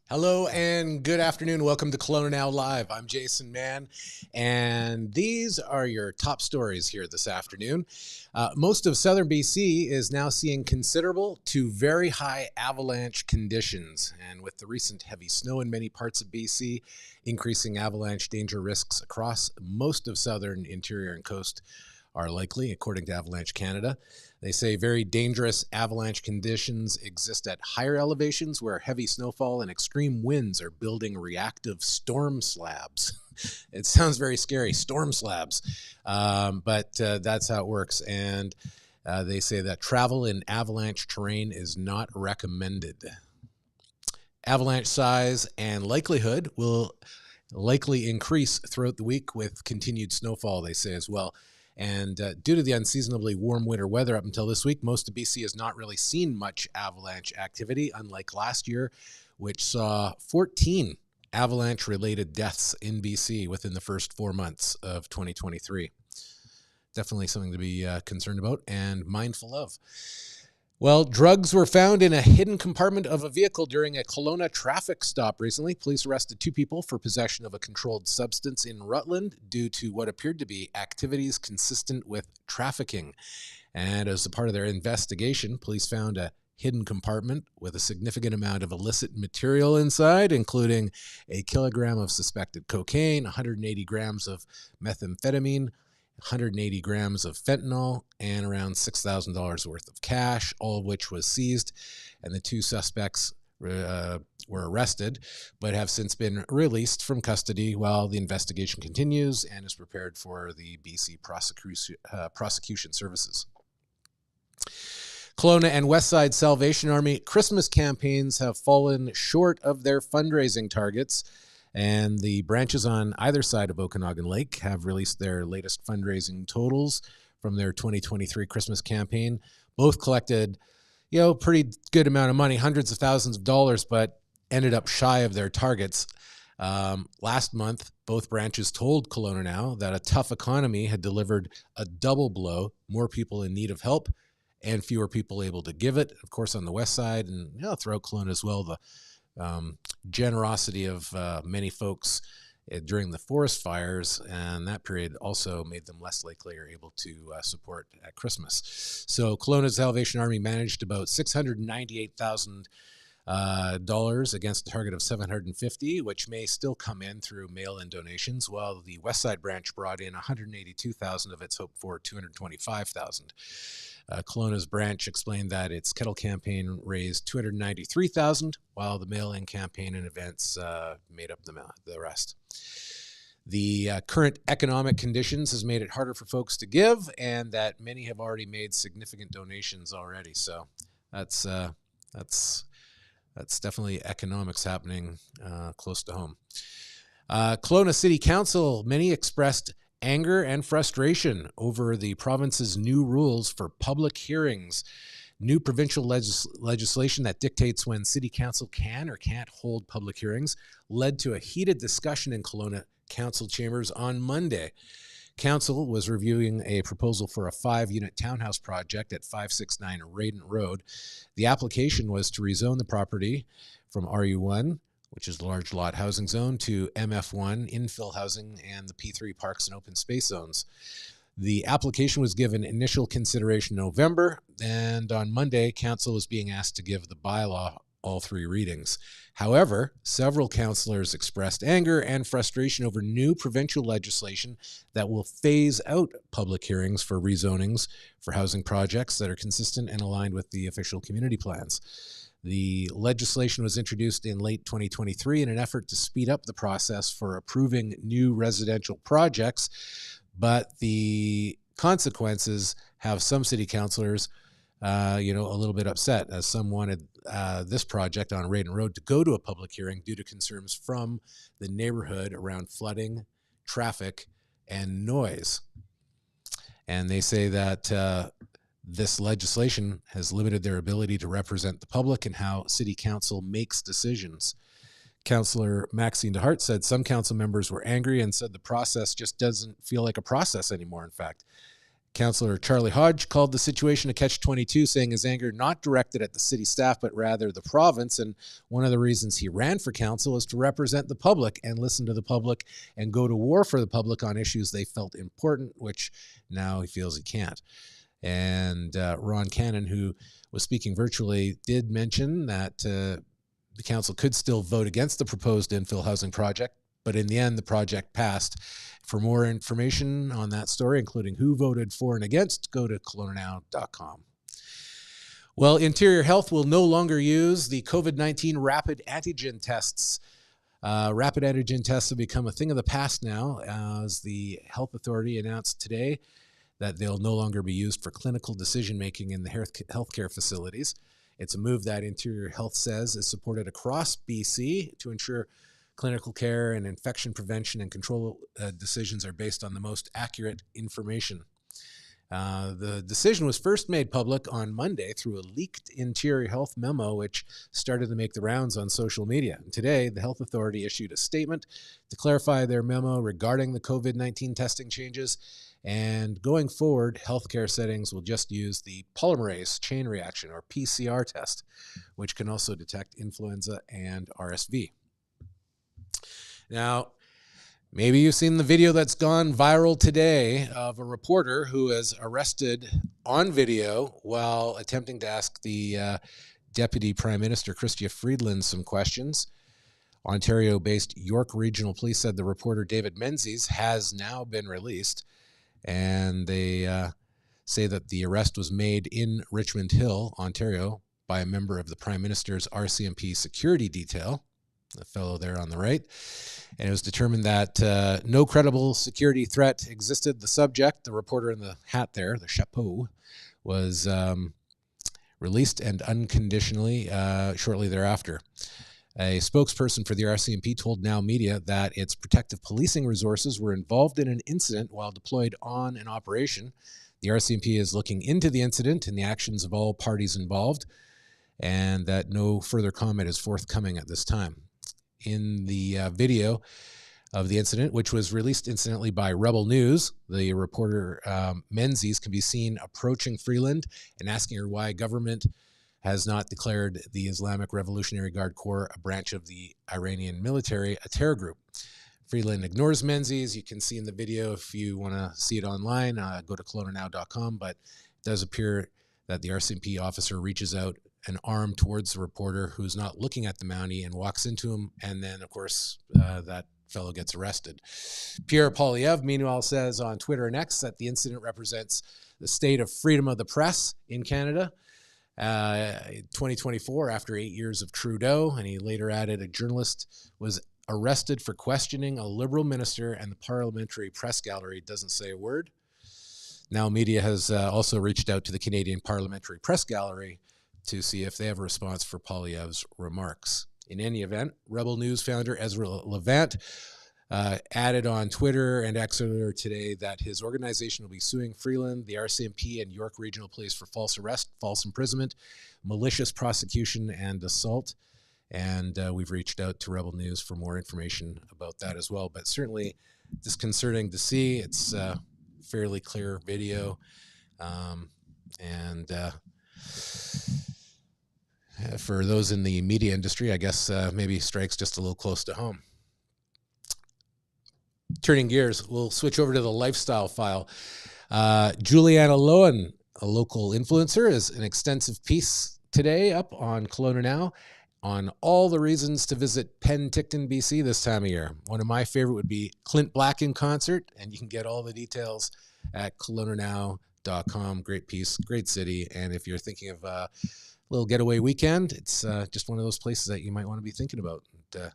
Hello and good afternoon. Welcome to Colona Now Live. I'm Jason Mann, and these are your top stories here this afternoon. Most of southern BC is now seeing considerable to very high avalanche conditions, and with the recent heavy snow in many parts of BC, increasing avalanche danger risks across most of southern interior and coast are likely, according to Avalanche Canada. They say very dangerous avalanche conditions exist at higher elevations where heavy snowfall and extreme winds are building reactive storm slabs. It sounds very scary, storm slabs, but that's how it works. And they say that travel in avalanche terrain is not recommended. Avalanche size and likelihood will likely increase throughout the week with continued snowfall, they say as well. And due to the unseasonably warm winter weather up until this week, most of BC has not really seen much avalanche activity, unlike last year, which saw 14 avalanche-related deaths in BC within the first 4 months of 2023. Definitely something to be concerned about and mindful of. Well, drugs were found in a hidden compartment of a vehicle during a Colona traffic stop recently. Police arrested 2 people for possession of a controlled substance in Rutland due to what appeared to be activities consistent with trafficking. And as a part of their investigation, police found a hidden compartment with a significant amount of illicit material inside, including a kilogram of suspected cocaine, 180 grams of methamphetamine, 180 grams of fentanyl, and around $6,000 worth of cash, all of which was seized. And the 2 suspects were arrested, but have since been released from custody while the investigation continues and is prepared for the BC prosecution services. Colona and Westside Salvation Army Christmas campaigns have fallen short of their fundraising targets, and the branches on either side of Okanagan Lake have released their latest fundraising totals from their 2023 Christmas campaign. Both collected, pretty good amount of money, hundreds of thousands of dollars, but ended up shy of their targets. Last month, both branches told Colona Now that a tough economy had delivered a double blow, more people in need of help and fewer people able to give it. Of course, on the west side and throughout Colona as well, the generosity of many folks during the forest fires, and that period also made them less likely or able to support at Christmas. So Kelowna's Salvation Army managed about $698,000 against a target of $750,000, which may still come in through mail-in donations, while the Westside branch brought in $182,000 of its hoped for $225,000. Kelowna's branch explained that its kettle campaign raised $293,000, while the mail-in campaign and events made up the rest. The current economic conditions has made it harder for folks to give, and that many have already made significant donations already. So that's definitely economics happening close to home. Kelowna City Council, many expressed anger and frustration over the province's new rules for public hearings. New provincial legislation that dictates when City Council can or can't hold public hearings led to a heated discussion in Kelowna Council chambers on Monday. Council was reviewing a proposal for a 5-unit townhouse project at 569 Radent Road. The application was to rezone the property from RU1, which is the large lot housing zone, to MF1, infill housing, and the P3 parks and open space zones. The application was given initial consideration in November, and on Monday, Council was being asked to give the bylaw all 3 readings. However, several councillors expressed anger and frustration over new provincial legislation that will phase out public hearings for rezonings for housing projects that are consistent and aligned with the official community plans. The legislation was introduced in late 2023 in an effort to speed up the process for approving new residential projects, but the consequences have some city councillors a little bit upset, as some wanted this project on Radent Road to go to a public hearing due to concerns from the neighborhood around flooding, traffic, and noise. And they say that this legislation has limited their ability to represent the public and how City Council makes decisions. Councillor Maxine DeHart said some council members were angry and said the process just doesn't feel like a process anymore, in fact. Councillor Charlie Hodge called the situation a catch-22, saying his anger not directed at the city staff, but rather the province. And one of the reasons he ran for council is to represent the public and listen to the public and go to war for the public on issues they felt important, which now he feels he can't. And Ron Cannon, who was speaking virtually, did mention that the council could still vote against the proposed infill housing project, but in the end, the project passed. For more information on that story, including who voted for and against, go to colonanow.com. Well, Interior Health will no longer use the COVID-19 rapid antigen tests. Rapid antigen tests have become a thing of the past now, as the health authority announced today that they'll no longer be used for clinical decision-making in the healthcare facilities. It's a move that Interior Health says is supported across BC to ensure clinical care and infection prevention and control decisions are based on the most accurate information. The decision was first made public on Monday through a leaked Interior Health memo, which started to make the rounds on social media. And today, the health authority issued a statement to clarify their memo regarding the COVID-19 testing changes. And going forward, healthcare settings will just use the polymerase chain reaction, or PCR test, which can also detect influenza and RSV. Now, maybe you've seen the video that's gone viral today of a reporter who is arrested on video while attempting to ask the Deputy Prime Minister, Freeland, some questions. Ontario-based York Regional Police said the reporter David Menzies has now been released, and they say that the arrest was made in Richmond Hill, Ontario, by a member of the Prime Minister's RCMP security detail, the fellow there on the right. And it was determined that no credible security threat existed. The subject, the reporter in the hat there, the chapeau, was released and unconditionally shortly thereafter. A spokesperson for the RCMP told Now Media that its protective policing resources were involved in an incident while deployed on an operation. The RCMP is looking into the incident and the actions of all parties involved, and that no further comment is forthcoming at this time. In the video of the incident, which was released incidentally by Rebel News, the reporter Menzies can be seen approaching Freeland and asking her why government has not declared the Islamic Revolutionary Guard Corps a branch of the Iranian military a terror group. Freeland ignores Menzies. You can see in the video, if you want to see it online, go to colonanow.com, but it does appear that the RCMP officer reaches out an arm towards the reporter who's not looking at the Mountie and walks into him, and then, of course, that fellow gets arrested. Pierre Poilievre, meanwhile, says on Twitter and X that the incident represents the state of freedom of the press in Canada. 2024, after 8 years of Trudeau, and he later added a journalist was arrested for questioning a Liberal minister, and the parliamentary press gallery doesn't say a word. Now Media has also reached out to the Canadian Parliamentary Press Gallery to see if they have a response for Poilievre's remarks. In any event, Rebel News founder Ezra Levant added on Twitter and X earlier today that his organization will be suing Freeland, the RCMP, and York Regional Police for false arrest, false imprisonment, malicious prosecution, and assault. And we've reached out to Rebel News for more information about that as well. But certainly disconcerting to see. It's a fairly clear video. For those in the media industry, I guess maybe strikes just a little close to home. Turning gears, we'll switch over to the lifestyle file. Juliana Lohan, a local influencer, is an extensive piece today up on Colona Now on all the reasons to visit Penticton, BC this time of year. One of my favorite would be Clint Black in concert, and you can get all the details at colonanow.com. Great piece, great city, and if you're thinking of a little getaway weekend, it's just one of those places that you might want to be thinking about. And,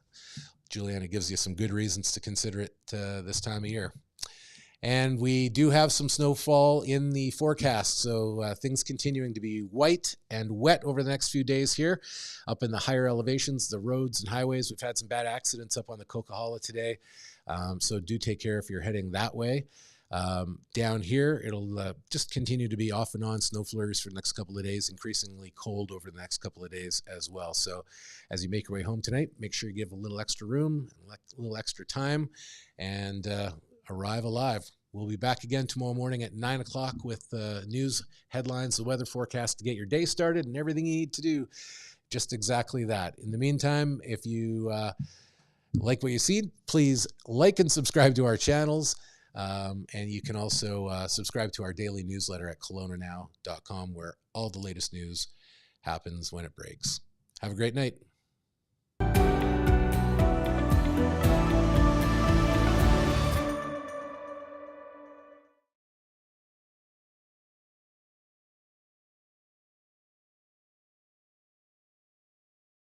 Juliana gives you some good reasons to consider it this time of year. And we do have some snowfall in the forecast, so things continuing to be white and wet over the next few days here. Up in the higher elevations, the roads and highways, we've had some bad accidents up on the Coquihalla today, so do take care if you're heading that way. Down here, it'll just continue to be off and on snow flurries for the next couple of days, increasingly cold over the next couple of days as well. So as you make your way home tonight, make sure you give a little extra room, a little extra time, and arrive alive. We'll be back again tomorrow morning at 9 o'clock with the news, headlines, the weather forecast to get your day started and everything you need to do just exactly that. In the meantime, if you like what you see, please like and subscribe to our channels. And you can also subscribe to our daily newsletter at colonanow.com, where all the latest news happens when it breaks. Have a great night.